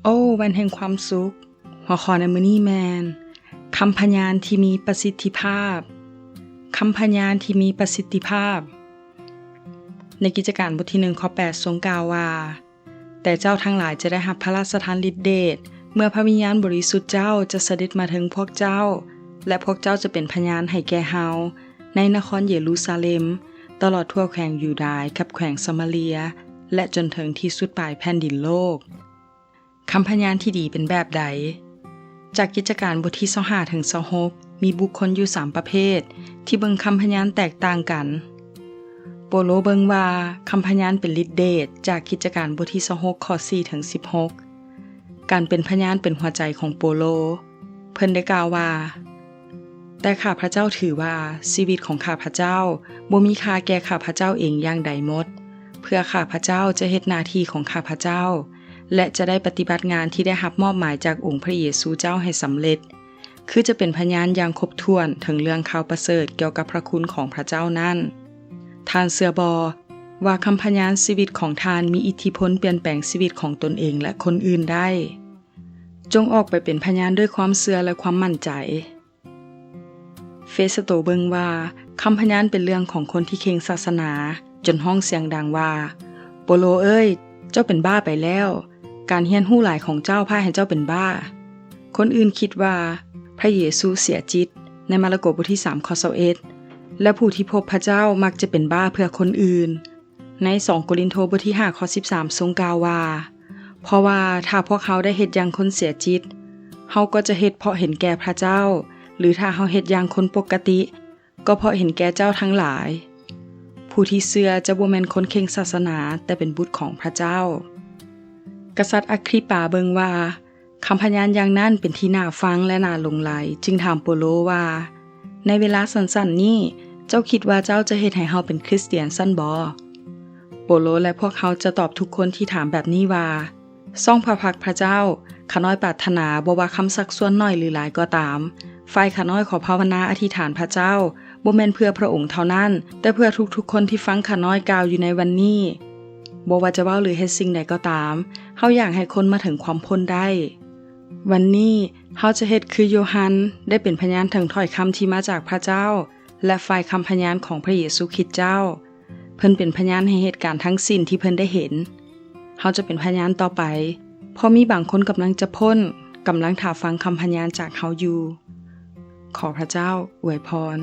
โอ้วันแห่งความสุขหัวข้อในมื้อนี้แมนคำพยานที่มีประสิทธิภาพคำพยานที่มีประสิทธิภาพในกิจการบทที่1ข้อ8ทรงกล่าวว่าแต่เจ้าทั้งหลายจะได้รับพระราชทานฤทธิเดชเมื่อพระวิญญาณบริสุทธิ์เจ้าจะเสด็จมาถึงพวกเจ้าและพวกเจ้าจะเป็นพยานให้แก่เฮาในนครเยรูซาเล็มตลอดทั่วแคว้นยูดาห์กับแคว้นซามาเรียและจนถึงที่สุดปลายแผ่นดินโลกคำพยานที่ดีเป็นแบบใดจากกิจการบทที่25ถึง26มีบุคคลอยู่3ประเภทที่เบิ่งคำพยานแตกต่างกันโปโลเบิ่งว่าคำพยานเป็นฤทธิเดชจากกิจการบทที่26ข้อ4ถึง16การเป็นพยานเป็นหัวใจของโปโลเพิ่นได้กล่าวว่าแต่ข้าพระเจ้าถือว่าชีวิตของข้าพระเจ้าบ่มีค่าแก่ข้าพระเจ้าเองอย่างใดหมดเพื่อข้าพระเจ้าจะเฮ็ดหน้าที่ของข้าพระเจ้าและจะได้ปฏิบัติงานที่ได้รับมอบหมายจากองค์พระเยซูเจ้าให้สำเร็จคือจะเป็นพยานอย่างครบถ้วนถึงเรื่องข่าวประเสริฐเกี่ยวกับพระคุณของพระเจ้านั้นท่านเชื่อบ่ว่าคำพยานชีวิตของท่านมีอิทธิพลเปลี่ยนแปลงชีวิตของตนเองและคนอื่นได้จงออกไปเป็นพยานด้วยความเชื่อและความมั่นใจเฟสโตเบิ่งว่าคำพยานเป็นเรื่องของคนที่เข่งศาสนาจนห้องเสียงดังว่าโปโลเอ้ยเจ้าเป็นบ้าไปแล้วการเฮียนฮู้หลายของเจ้าพาให้เจ้าเป็นบ้าคนอื่นคิดว่าพระเยซูเสียจิตในมาระโกบทที่3ข้อ21และผู้ที่พบพระเจ้ามักจะเป็นบ้าเพื่อคนอื่นใน2โครินธ์บทที่5ข้อ13ทรงกล่าวว่าเพราะว่าถ้าพวกเขาได้เฮ็ดอย่างคนเสียจิตเฮาก็จะเฮ็ดเพราะเห็นแก่พระเจ้าหรือถ้าเฮาเฮ็ดอย่างคนปกติก็เพราะเห็นแก่เจ้าทั้งหลายผู้ที่เชื่อจะบ่แม่นคนเข่งศาสนาแต่เป็นบุตรของพระเจ้ากษัตริย์อคริปาเบิงว่าคำพยานอย่างนั้นเป็นที่น่าฟังและน่าหลงไหลจึงถามโปโลว่าในเวลาสั้นๆนี้เจ้าคิดว่าเจ้าจะเฮ็ดให้เฮาเป็นคริสเตียนซั่นบ่โปโลและพวกเขาจะตอบทุกคนที่ถามแบบนี้ว่าทรงพระพักพระเจ้าข้าน้อยปรารถนาบ่ว่าคำสักส่วนน้อยหรือหลายก็ตามฝ่ายข้าน้อยขอภาวนาอธิษฐานพระเจ้าบ่แม่นเพื่อพระองค์เท่านั้นแต่เพื่อทุกๆคนที่ฟังข้าน้อยกล่าวอยู่ในวันนี้บ่ว่าจะเว้าหรือเฮ็ดสิ่งใดก็ตามเฮาอยากให้คนมาถึงความพ้นได้วันนี้เฮาจะเฮ็ดคือโยฮันได้เป็นพยานถึงถ้อยคำที่มาจากพระเจ้าและฝ่ายคำพยานของพระเยซูคริสต์เจ้าเพิ่นเป็นพยานให้เหตุการณ์ทั้งสิ้นที่เพิ่นได้เห็นเฮาจะเป็นพยานต่อไปเพราะมีบางคนกำลังจะพ้นกำลังท่าฟังคำพยานจากเฮาอยู่ขอพระเจ้าอวยพร